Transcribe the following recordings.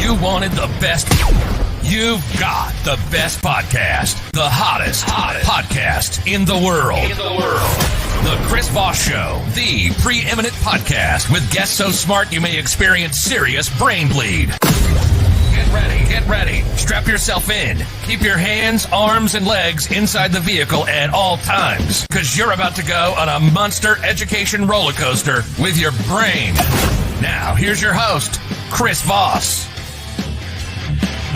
You wanted the best. You've got the best podcast. The hottest podcast in the world. The Chris Voss Show, the preeminent podcast with guests so smart you may experience serious brain bleed. Get ready. Strap yourself in. Keep your hands, arms, and legs inside the vehicle at all times, because you're about to go on a monster education roller coaster with your brain. Now, here's your host, Chris Voss.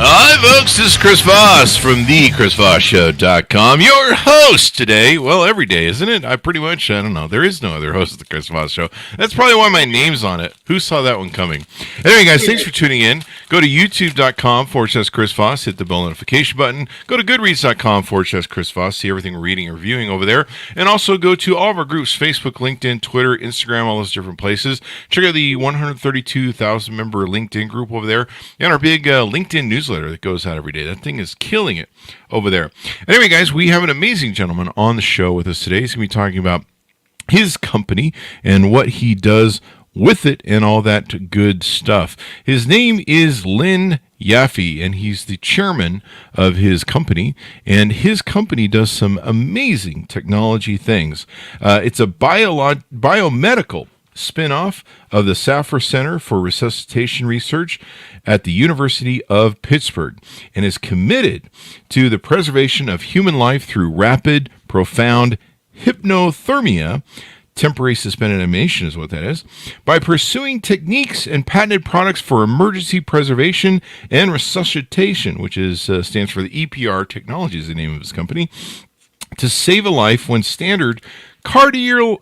Hi, folks. This is Chris Voss from thechrisvossshow.com. Your host today. Well, every day, isn't it? I don't know. There is no other host of the Chris Voss Show. That's probably why my name's on it. Who saw that one coming? Anyway, guys, thanks for tuning in. Go to youtube.com/Chris Voss. Hit the bell notification button. Go to goodreads.com/Chris Voss. See everything we're reading and reviewing over there. And also go to all of our groups, Facebook, LinkedIn, Twitter, Instagram, all those different places. Check out the 132,000 member LinkedIn group over there. And our big LinkedIn newsletter that goes out every day. That thing is killing it over there. Anyway, guys, we have an amazing gentleman on the show with us today. He's going to be talking about his company and what he does with it and all that good stuff. His name is Lynn Yaffe, and he's the chairman of his company, and his company does some amazing technology things. It's a biomedical spin-off of the Yaffe Center for Resuscitation Research at the University of Pittsburgh, and is committed to the preservation of human life through rapid, profound hypnothermia, temporary suspended animation is what that is, by pursuing techniques and patented products for emergency preservation and resuscitation, which stands for the EPR-Technologies, the name of his company, to save a life when standard cardial,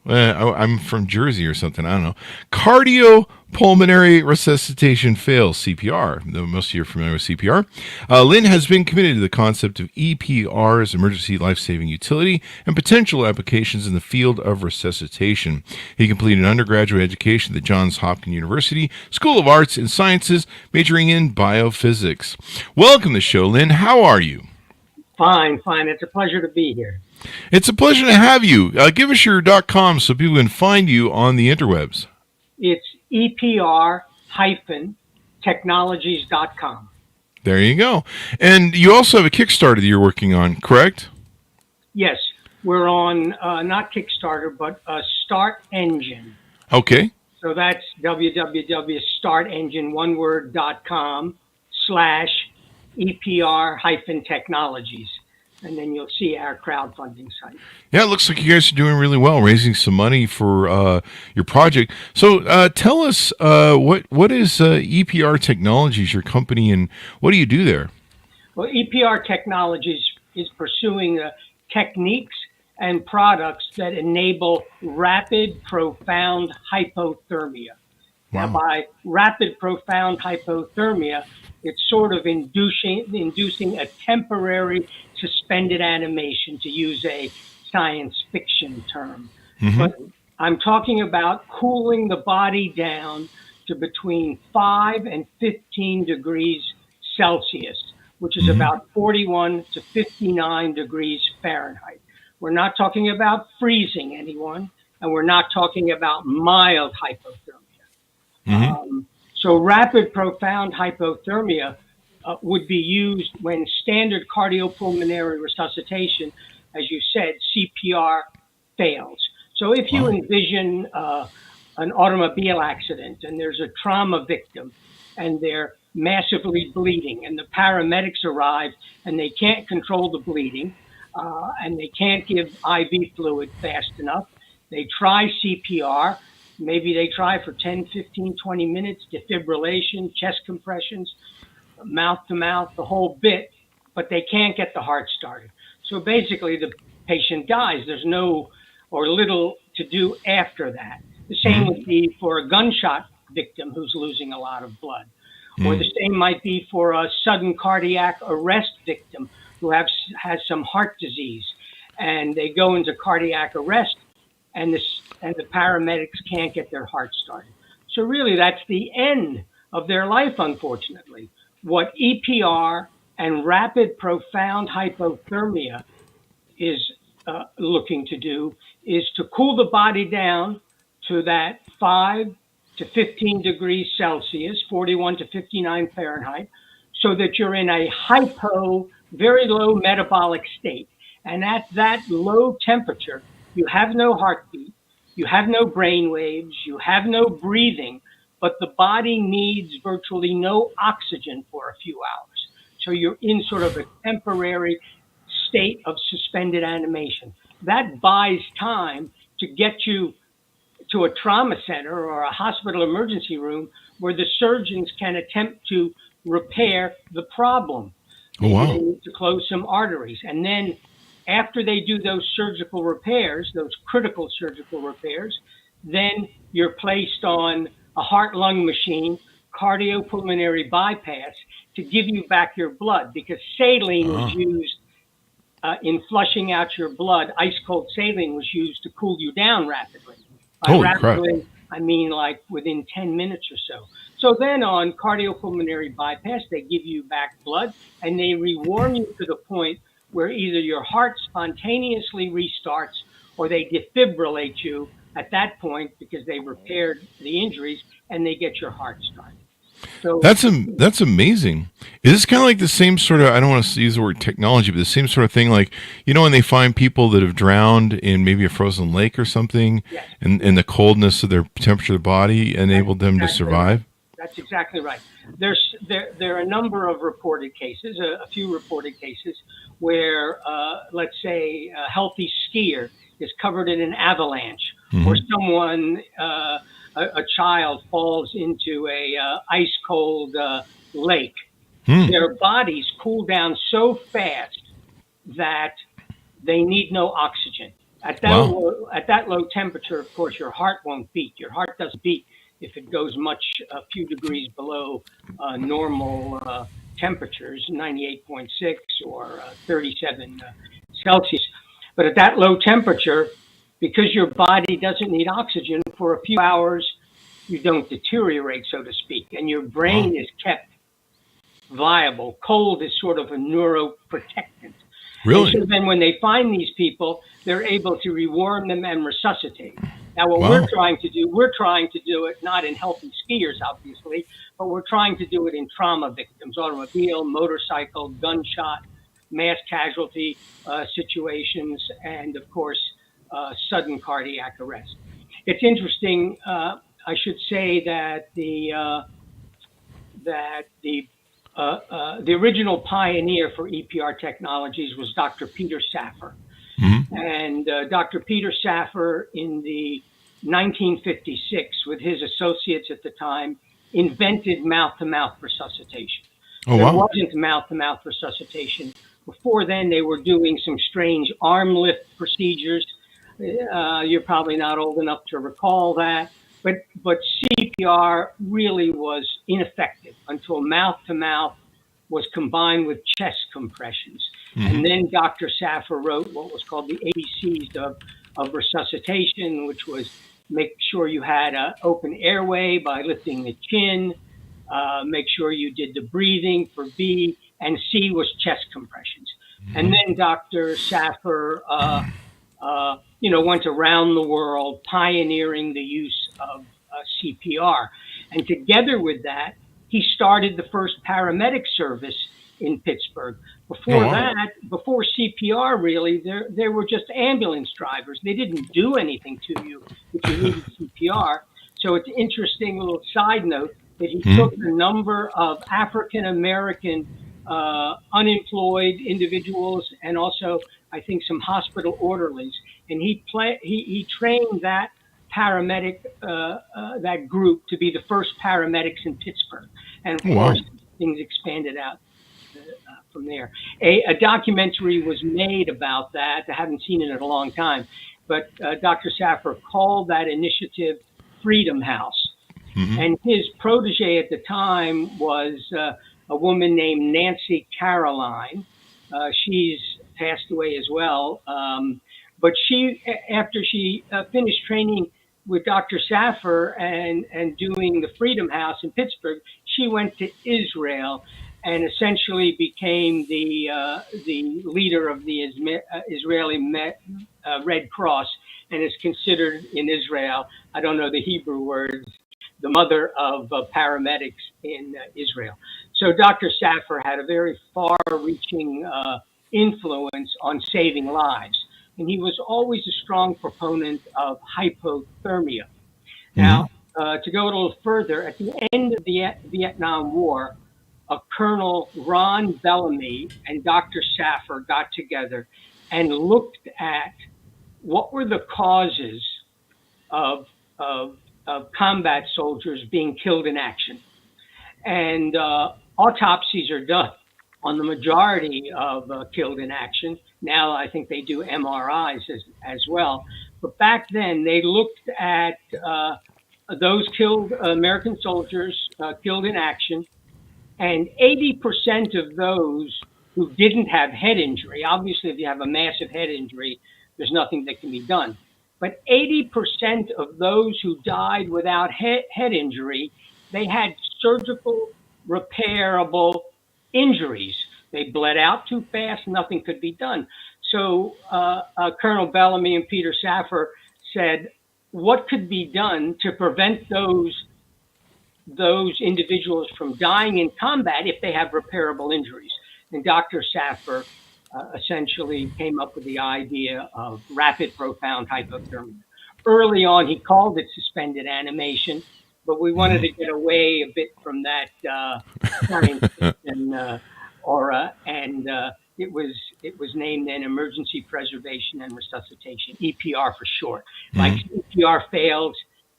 I'm from Jersey or something, I don't know, cardiopulmonary resuscitation fails, CPR. Most of you are familiar with CPR. Lynn has been committed to the concept of EPR's emergency life-saving utility and potential applications in the field of resuscitation. He completed an undergraduate education at the Johns Hopkins University School of Arts and Sciences, majoring in biophysics. Welcome to the show, Lynn. How are you? Fine. It's a pleasure to be here. It's a pleasure to have you. Give us your .com so people can find you on the interwebs. It's EPR-Technologies.com. There you go. And you also have a Kickstarter that you're working on, correct? Yes. We're on, not Kickstarter, but Start Engine. Okay. So that's www.startengine1word.com/EPR-Technologies. And then you'll see our crowdfunding site. Yeah, it looks like you guys are doing really well, raising some money for your project. So tell us, what is EPR-Technologies, your company, and what do you do there? Well, EPR-Technologies is pursuing techniques and products that enable rapid, profound hypothermia. Wow. Now, by rapid, profound hypothermia, it's sort of inducing a temporary suspended animation, to use a science fiction term. Mm-hmm. But I'm talking about cooling the body down to between 5 and 15 degrees Celsius, which is about 41 to 59 degrees Fahrenheit. We're not talking about freezing anyone, and we're not talking about mild hypothermia. Mm-hmm. So rapid, profound hypothermia would be used when standard cardiopulmonary resuscitation, as you said, CPR fails. So if you envision an automobile accident and there's a trauma victim and they're massively bleeding and the paramedics arrive and they can't control the bleeding and they can't give IV fluid fast enough, they try CPR. Maybe they try for 10, 15, 20 minutes, defibrillation, chest compressions, mouth-to-mouth, the whole bit, but they can't get the heart started. So basically, the patient dies. There's no or little to do after that. The same would be for a gunshot victim who's losing a lot of blood. Or the same might be for a sudden cardiac arrest victim who has some heart disease, and they go into cardiac arrest, and the paramedics can't get their heart started. So really, that's the end of their life, unfortunately. What EPR and rapid, profound hypothermia is looking to do is to cool the body down to that 5 to 15 degrees Celsius, 41 to 59 Fahrenheit, so that you're in a very low metabolic state. And at that low temperature, you have no heartbeat, you have no brain waves, you have no breathing, but the body needs virtually no oxygen for a few hours. So you're in sort of a temporary state of suspended animation. That buys time to get you to a trauma center or a hospital emergency room where the surgeons can attempt to repair the problem. Oh, wow. They need to close some arteries. And then after they do those surgical repairs, those critical surgical repairs, then you're placed on a heart-lung machine, cardiopulmonary bypass, to give you back your blood, because saline was used in flushing out your blood. Ice-cold saline was used to cool you down rapidly. By Holy rapidly, crap. I mean like within 10 minutes or so. So then on cardiopulmonary bypass, they give you back blood, and they rewarm you to the point where either your heart spontaneously restarts or they defibrillate you at that point because they repaired the injuries and they get your heart started. So That's amazing. Is this kind of like the same sort of, I don't want to use the word technology, but the same sort of thing, like, you know, when they find people that have drowned in maybe a frozen lake or something, yes, and the coldness of their temperature of the body enabled them to survive? That's exactly right. There are a number of reported cases, a few reported cases, where, let's say, a healthy skier is covered in an avalanche, or someone, a child falls into a ice cold lake. Their bodies cool down so fast that they need no oxygen. At that low temperature, of course, your heart won't beat. Your heart doesn't beat if it goes a few degrees below normal temperatures, 98.6 or 37 Celsius. But at that low temperature, because your body doesn't need oxygen for a few hours, you don't deteriorate, so to speak, and your brain is kept viable. Cold is sort of a neuroprotectant. Really? And so then when they find these people, they're able to rewarm them and resuscitate. Now, what we're trying to do it not in healthy skiers, obviously, but we're trying to do it in trauma victims, automobile, motorcycle, gunshot, mass casualty situations, and, of course, sudden cardiac arrest. It's interesting. I should say that the original pioneer for EPR-Technologies was Dr. Peter Safar. And Dr. Peter Safar, in the 1956, with his associates at the time, invented mouth-to-mouth resuscitation. There wasn't mouth-to-mouth resuscitation. Before then, they were doing some strange arm lift procedures. You're probably not old enough to recall that. But CPR really was ineffective until mouth-to-mouth was combined with chest compressions. And then Dr. Safar wrote what was called the ABCs of resuscitation, which was make sure you had an open airway by lifting the chin, make sure you did the breathing for B, and C was chest compressions. And then Dr. Safar, went around the world pioneering the use of CPR. And together with that, he started the first paramedic service in Pittsburgh. Before CPR, really, there were just ambulance drivers. They didn't do anything to you if you needed CPR. So it's an interesting little side note that he took a number of African-American unemployed individuals and also, I think, some hospital orderlies. And he trained that paramedic, that group, to be the first paramedics in Pittsburgh. And of course, things expanded out from there. A documentary was made about that. I haven't seen it in a long time, but Dr. Safar called that initiative Freedom House. And his protege at the time was a woman named Nancy Caroline. She's passed away as well. But she, after she finished training with Dr. Safar and doing the Freedom House in Pittsburgh, she went to Israel and essentially became the leader of the Israeli Red Cross, and is considered in Israel, I don't know the Hebrew words, the mother of paramedics in Israel. So Dr. Safar had a very far-reaching influence on saving lives. And he was always a strong proponent of hypothermia. Now, to go a little further, at the end of the Vietnam War, a Colonel Ron Bellamy and Dr. Safar got together and looked at what were the causes of combat soldiers being killed in action. And autopsies are done on the majority of killed in action. Now I think they do MRIs as well. But back then they looked at those killed American soldiers killed in action, and 80% of those who didn't have head injury, obviously if you have a massive head injury, there's nothing that can be done. But 80% of those who died without head injury, they had surgical repairable injuries. They bled out too fast, nothing could be done. So Colonel Bellamy and Peter Safar said, what could be done to prevent those individuals from dying in combat if they have repairable injuries? And Dr. Safar essentially came up with the idea of rapid profound hypothermia. Early on, he called it suspended animation, but we wanted to get away a bit from that science fiction aura, and it was named then Emergency Preservation and Resuscitation, EPR for short. Like EPR fails,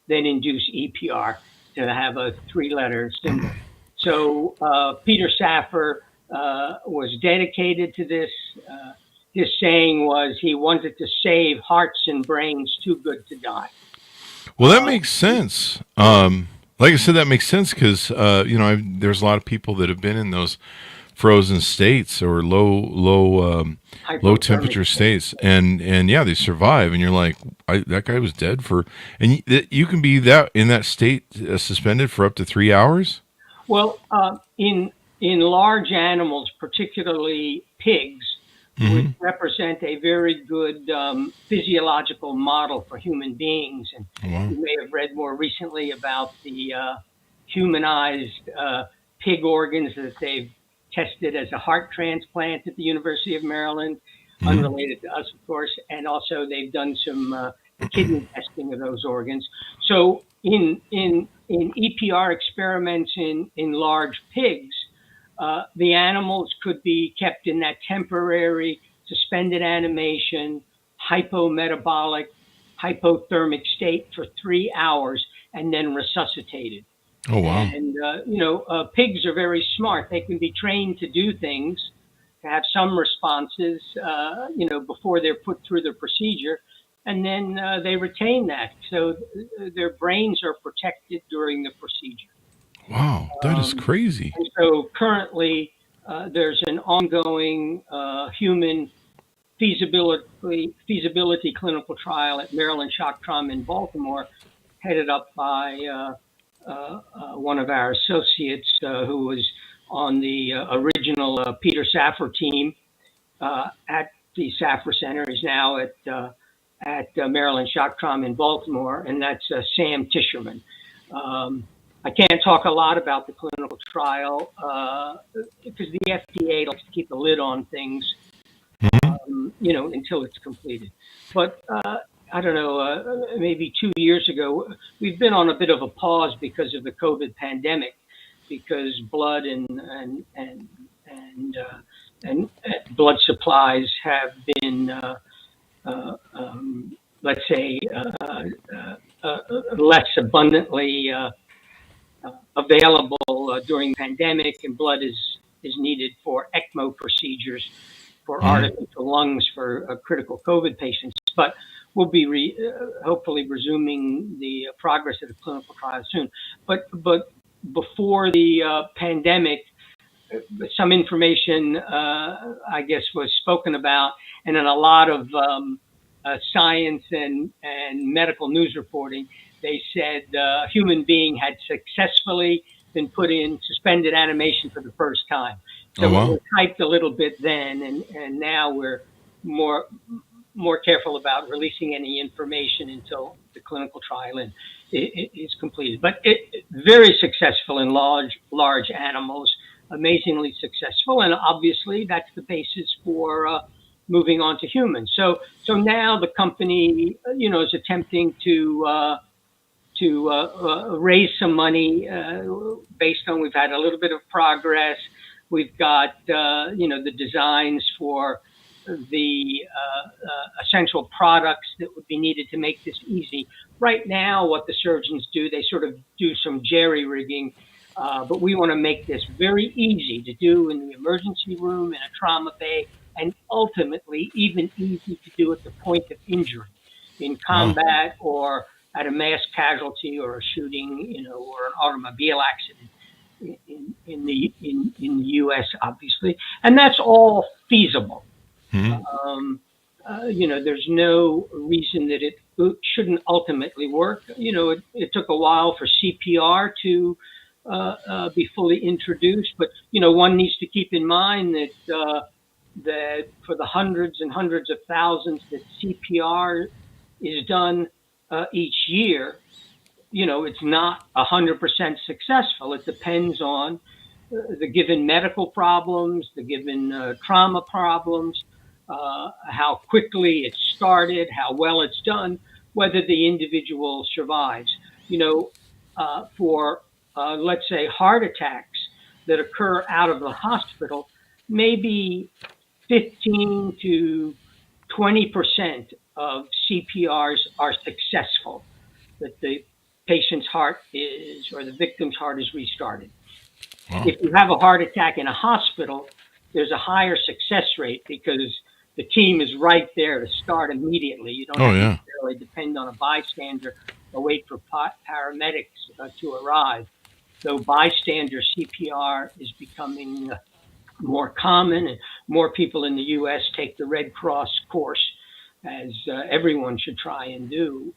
then induce EPR to have a 3-letter symbol. So Peter Safar was dedicated to this. His saying was he wanted to save hearts and brains too good to die. Well, that makes sense. Like I said, that makes sense because there's a lot of people that have been in those frozen states or low temperature states, and yeah, they survive. And you're like, that guy was dead for, and you can be in that state suspended for up to 3 hours. Well, in large animals, particularly pigs, which represent a very good physiological model for human beings. And you may have read more recently about the humanized pig organs that they've tested as a heart transplant at the University of Maryland, unrelated to us, of course. And also they've done some kidney testing of those organs. So in EPR experiments in large pigs, the animals could be kept in that temporary suspended animation, hypometabolic, hypothermic state for 3 hours and then resuscitated. Oh, wow. And, pigs are very smart. They can be trained to do things, to have some responses, before they're put through the procedure. And then they retain that. So their brains are protected during the procedure. Wow, that is crazy. And so currently, there's an ongoing human feasibility clinical trial at Maryland Shock Trauma in Baltimore, headed up by one of our associates who was on the original Peter Safar team at the Safar Center. He's now at Maryland Shock Trauma in Baltimore, and that's Sam Tischerman. I can't talk a lot about the clinical trial because the FDA likes to keep the lid on things, until it's completed. But I don't know, maybe 2 years ago, we've been on a bit of a pause because of the COVID pandemic, because blood and blood supplies have been, let's say, less abundantly available during the pandemic, and blood is needed for ECMO procedures for artificial lungs for critical COVID patients. But we'll be hopefully resuming the progress of the clinical trial soon. But before the pandemic, some information, I guess, was spoken about, and in a lot of science and medical news reporting, they said a human being had successfully been put in suspended animation for the first time. So we were hyped a little bit then, and now we're more careful about releasing any information until the clinical trial is completed. But very successful in large animals, amazingly successful, and obviously that's the basis for moving on to humans. So now the company, is attempting to raise some money based on we've had a little bit of progress. We've got the designs for the essential products that would be needed to make this easy. Right now, what the surgeons do, they sort of do some jerry-rigging, but we want to make this very easy to do in the emergency room, in a trauma bay, and ultimately even easy to do at the point of injury, in combat or at a mass casualty or a shooting, or an automobile accident in the U.S., obviously, and that's all feasible. There's no reason that it shouldn't ultimately work. It took a while for CPR to be fully introduced, but one needs to keep in mind that for the hundreds and hundreds of thousands that CPR is done each year, it's not 100% successful. It depends on the given medical problems, the given trauma problems, how quickly it's started, how well it's done, whether the individual survives. For let's say heart attacks that occur out of the hospital, maybe 15 to 20% of CPRs are successful, that the patient's heart or the victim's heart is restarted. Wow. If you have a heart attack in a hospital, there's a higher success rate because the team is right there to start immediately. You don't necessarily depend on a bystander or wait for paramedics to arrive. Though bystander CPR is becoming more common, and more people in the U.S. take the Red Cross course, as everyone should try and do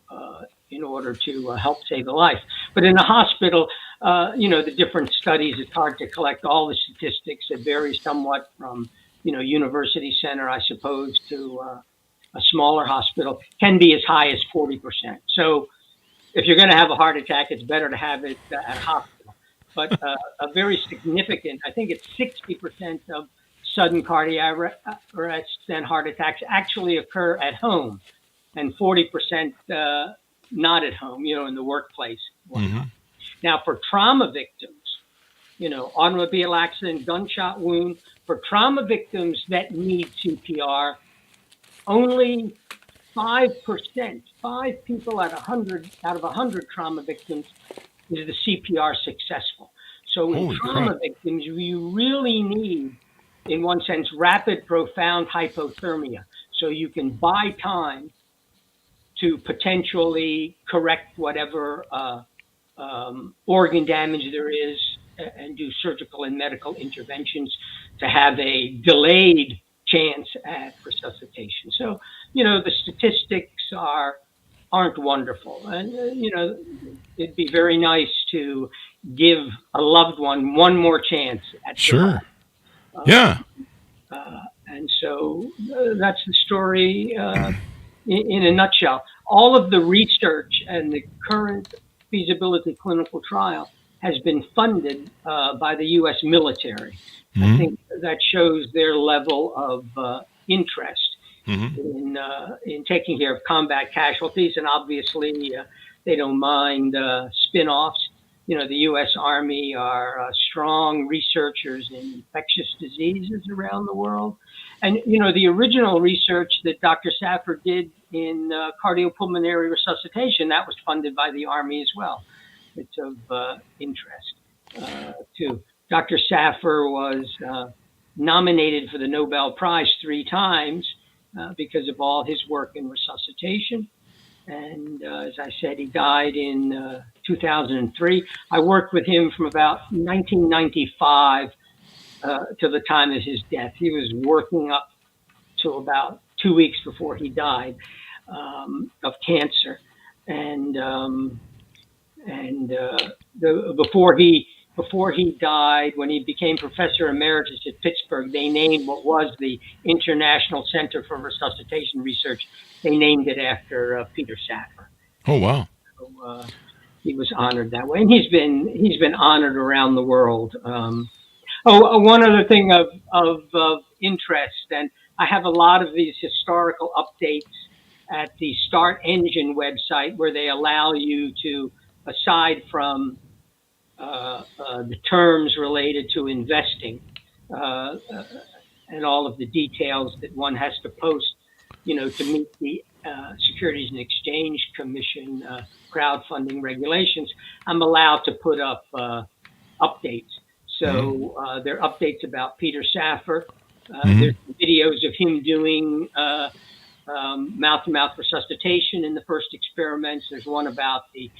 in order to help save a life. But in a hospital, the different studies, it's hard to collect all the statistics. It varies somewhat from, university center, I suppose, to a smaller hospital, can be as high as 40%. So if you're going to have a heart attack, it's better to have it at a hospital. But a very significant, I think it's 60% of sudden cardiac arrests and heart attacks actually occur at home, and 40% not at home, in the workplace. Mm-hmm. Now, for trauma victims, automobile accident, gunshot wound, for trauma victims that need CPR, only 5%, 5 people out of 100 trauma victims, is the CPR successful. So in trauma victims, you really need, in one sense, rapid, profound hypothermia. So you can buy time to potentially correct whatever organ damage there is and do surgical and medical interventions to have a delayed chance at resuscitation. So, the statistics aren't wonderful. And, it'd be very nice to give a loved one more chance at survival. Yeah. And so that's the story in a nutshell. All of the research and the current feasibility clinical trial has been funded by the U.S. military. Mm-hmm. I think that shows their level of interest in taking care of combat casualties, and obviously they don't mind spin-offs. The U.S. Army are strong researchers in infectious diseases around the world. And, the original research that Dr. Saffer did in cardiopulmonary resuscitation, that was funded by the Army as well. It's of interest, too. Dr. Saffer was nominated for the Nobel Prize 3 times because of all his work in resuscitation. And as I said, he died in 2003. I worked with him from about 1995 to the time of his death. He was working up to about 2 weeks before he died of cancer. And before he died, when he became professor emeritus at Pittsburgh, they named what was the International Center for Resuscitation Research. They named it after Peter Saffer. Oh, wow. he was honored that way, and he's been honored around the world. One other thing of interest, and I have a lot of these historical updates at the Start Engine website, where they allow you to, aside from the terms related to investing and all of the details that one has to post, to meet the Securities and Exchange Commission crowdfunding regulations, I'm allowed to put up updates. So there are updates about Peter Safar. There's videos of him doing mouth-to-mouth resuscitation in the first experiments. There's one about the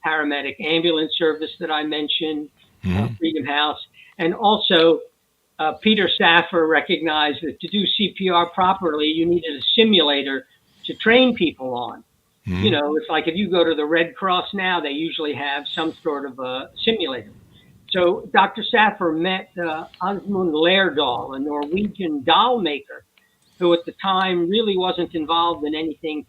paramedic ambulance service that I mentioned, Freedom House. And also, Peter Safar recognized that to do CPR properly, you needed a simulator to train people on. It's like if you go to the Red Cross now, they usually have some sort of a simulator. So Dr. Safar met Asmund Lerdahl, a Norwegian doll maker, who at the time really wasn't involved in anything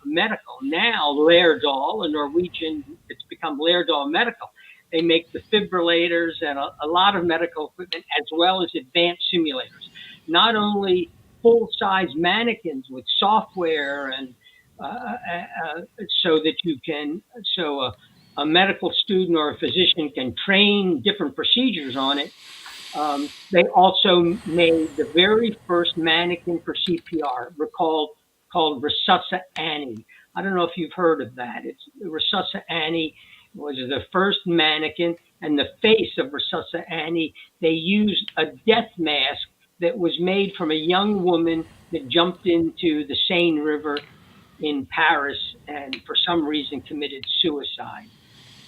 medical. Now Lerdahl, a Norwegian, it's become Lerdahl Medical. They make defibrillators and a lot of medical equipment, as well as advanced simulators. Not only full-size mannequins with software and so that you can, a medical student or a physician can train different procedures on it. They also made the very first mannequin for CPR, called Resusci Annie. I don't know if you've heard of that. It's Resusci Annie was the first mannequin, and the face of Resusci Annie, they used a death mask that was made from a young woman that jumped into the Seine River in Paris and for some reason committed suicide.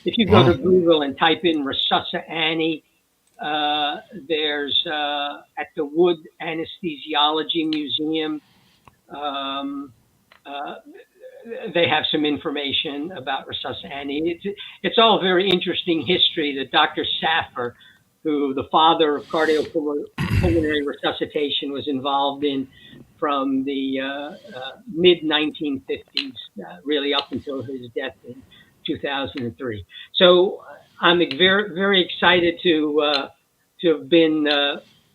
If you go to Google and type in Resusci Annie, there's at the Wood Anesthesiology Museum, they have some information about Resusci Annie. It's all very interesting history that Dr. Safar, who the father of cardiopulmonary resuscitation, was involved in from the mid-1950s, really up until his death in 2003. So I'm very, very excited to have been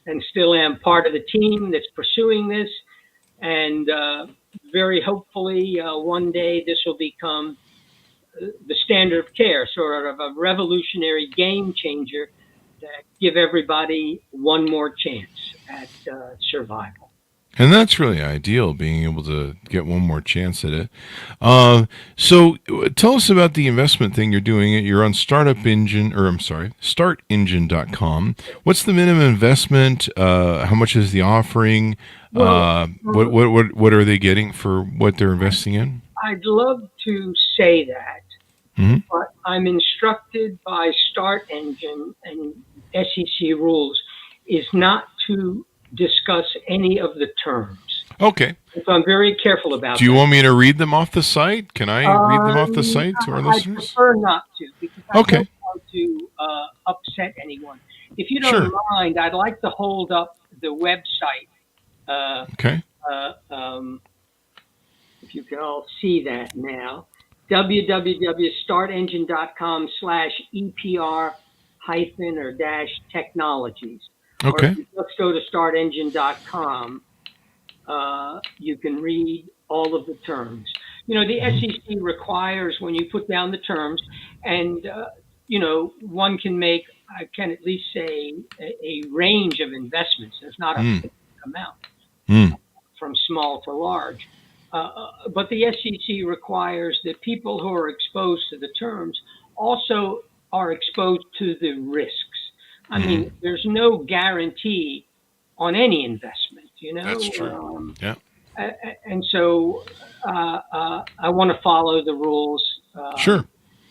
and still am part of the team that's pursuing this, and very hopefully one day this will become the standard of care, sort of a revolutionary game changer that give everybody one more chance at survival. And that's really ideal, being able to get one more chance at it. So tell us about the investment thing you're doing. You're on startengine.com. What's the minimum investment? How much is the offering? What are they getting for what they're investing in? I'd love to say that, but I'm instructed by Start Engine and SEC rules is not to discuss any of the terms. Okay. So I'm very careful about that. Do you want me to read them off the site? Can I read them off the site to our listeners? I prefer not to, because I don't want to upset anyone. If you don't mind, I'd like to hold up the website. Okay. If you can all see that now, www.startengine.com/EPR-Technologies. Okay. Or if you just go to startengine.com, you can read all of the terms. The SEC requires, when you put down the terms, and one can make, I can at least say, a range of investments. There's not a fixed amount from small to large. But the SEC requires that people who are exposed to the terms also are exposed to the risks. I mean, there's no guarantee on any investment, That's true. And so I want to follow the rules. Sure.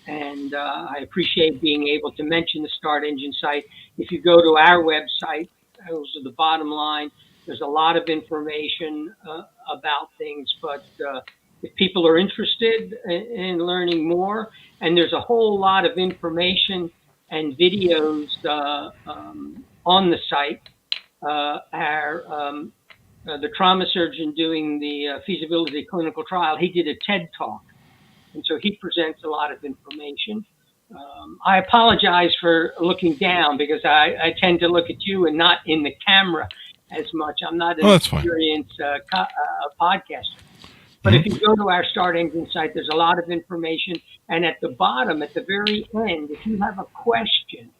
And I appreciate being able to mention the Start Engine site. If you go to our website, those are the bottom line. There's a lot of information about things, but if people are interested in learning more, and there's a whole lot of information and videos on the site. The trauma surgeon doing the feasibility clinical trial, he did a TED talk And so he presents a lot of information. I apologize for looking down because I tend to look at you and not in the camera as much. I'm not an experienced podcaster. But if you go to our Start Engine site, there's a lot of information. And at the bottom, at the very end, if you have a question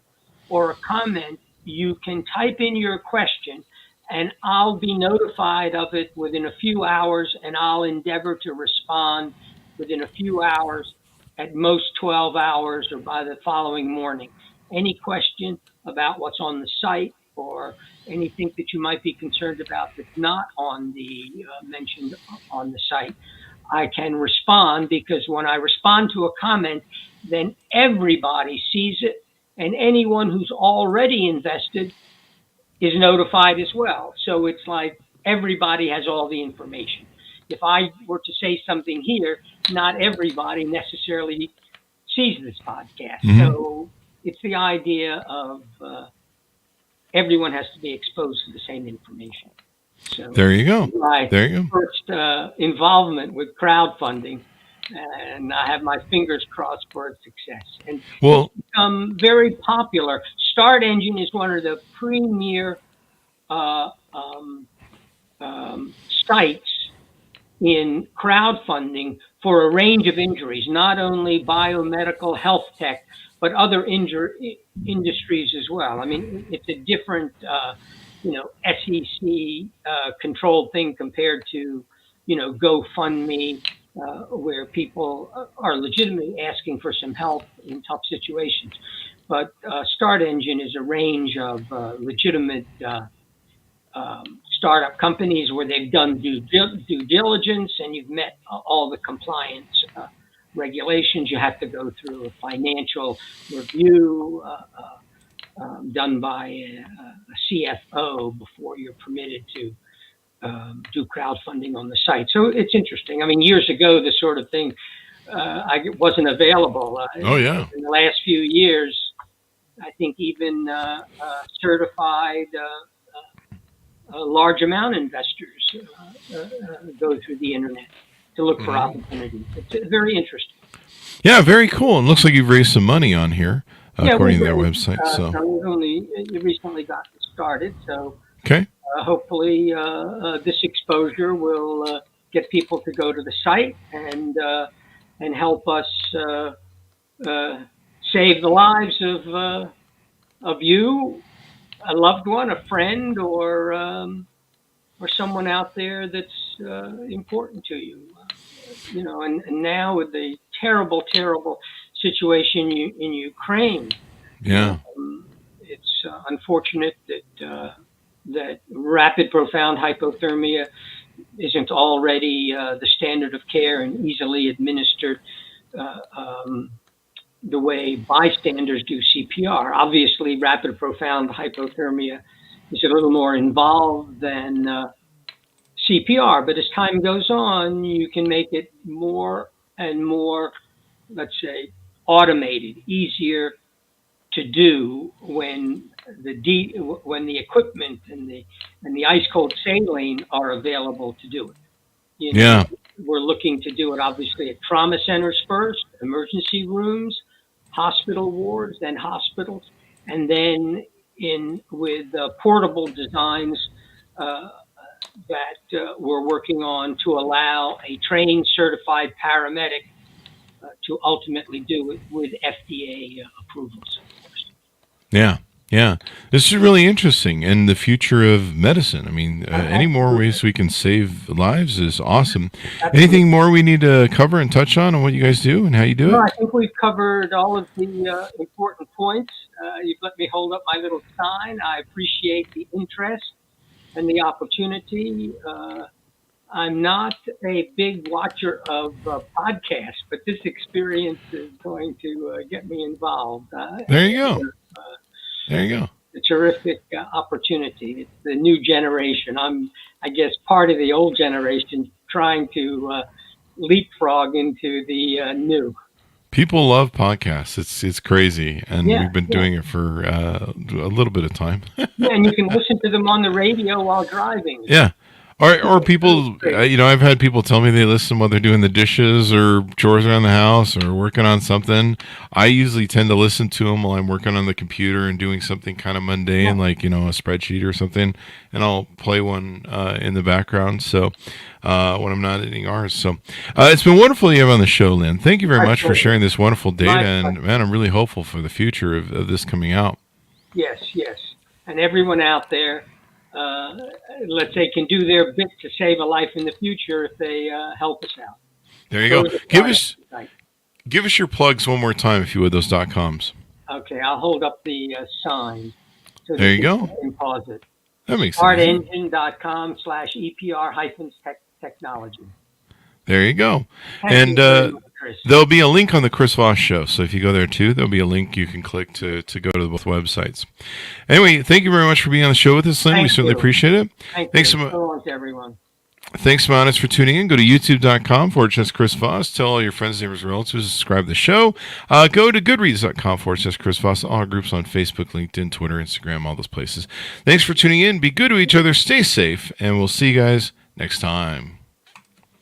or a comment, you can type in your question and I'll be notified of it within a few hours, and I'll endeavor to respond within a few hours, at most 12 hours, or by the following morning. Any question about what's on the site or anything that you might be concerned about that's not on the mentioned on the site, I can respond, because when I respond to a comment, then everybody sees it, and anyone who's already invested is notified as well. So it's like everybody has all the information. If I were to say something here, not everybody necessarily sees this podcast. So it's the idea of everyone has to be exposed to the same information. So there you go. My first involvement with crowdfunding, and I have my fingers crossed for its success. And it's become very popular. Start Engine is one of the premier sites in crowdfunding for a range of injuries, not only biomedical health tech, but other industries as well. I mean, it's a different, SEC controlled thing compared to, GoFundMe, where people are legitimately asking for some help in tough situations. But Start Engine is a range of legitimate startup companies where they've done due diligence, and you've met all the compliance regulations. You have to go through a financial review done by a CFO before you're permitted to do crowdfunding on the site. So it's interesting. I mean, years ago, this sort of thing wasn't available. In the last few years, I think even certified large amount investors go through the internet to look for opportunities. It's very interesting. Yeah, very cool. And looks like you've raised some money on here, according to their website. We only recently got started, so okay. Hopefully this exposure will get people to go to the site and help us save the lives of you, a loved one, a friend, or someone out there that's important to you. And now with the terrible situation in Ukraine, it's unfortunate that rapid profound hypothermia isn't already the standard of care and easily administered the way bystanders do CPR. Obviously, rapid profound hypothermia is a little more involved than CPR, but as time goes on, you can make it more and more, let's say, automated, easier to do when the equipment and the ice cold saline are available to do it. We're looking to do it obviously at trauma centers first, emergency rooms, hospital wards, then hospitals, and then with portable designs that we're working on to allow a trained, certified paramedic to ultimately do it with FDA approvals. Yeah. This is really interesting, and the future of medicine. I mean, any more ways we can save lives is awesome. Absolutely. Anything more we need to cover and touch on what you guys do and how you do it? No, I think we've covered all of the important points. You've let me hold up my little sign. I appreciate the interest and the opportunity. I'm not a big watcher of podcasts, but this experience is going to get me involved. There you go. There you go. A terrific opportunity. It's the new generation. I'm, I guess, part of the old generation trying to leapfrog into the new. People love podcasts. It's crazy, and we've been doing it for a little bit of time. And you can listen to them on the radio while driving. Yeah. Or people, I've had people tell me they listen while they're doing the dishes or chores around the house or working on something. I usually tend to listen to them while I'm working on the computer and doing something kind of mundane, like, a spreadsheet or something, and I'll play one in the background. So when I'm not editing ours. So it's been wonderful to have you on the show, Lynn. Thank you very much for sharing this wonderful data. And man, I'm really hopeful for the future of this coming out. Yes. And everyone out there, let's say, can do their bit to save a life in the future if they help us out. There you go. Give us your plugs one more time, if you would, those .coms. Okay, I'll hold up the sign. So there you go. Pause it. That makes sense. SmartEngine.com/EPR-Technology. There you go. Thank you, there'll be a link on the Chris Voss Show. So if you go there too, there'll be a link you can click to go to both websites. Anyway, thank you very much for being on the show with us, Lynn. We certainly appreciate it. Thanks so much, everyone. Thanks, Monis, for tuning in. Go to youtube.com/Chris Voss. Tell all your friends, neighbors, relatives to subscribe to the show. Go to goodreads.com/Chris Voss. All our groups on Facebook, LinkedIn, Twitter, Instagram, all those places. Thanks for tuning in. Be good to each other. Stay safe. And we'll see you guys next time.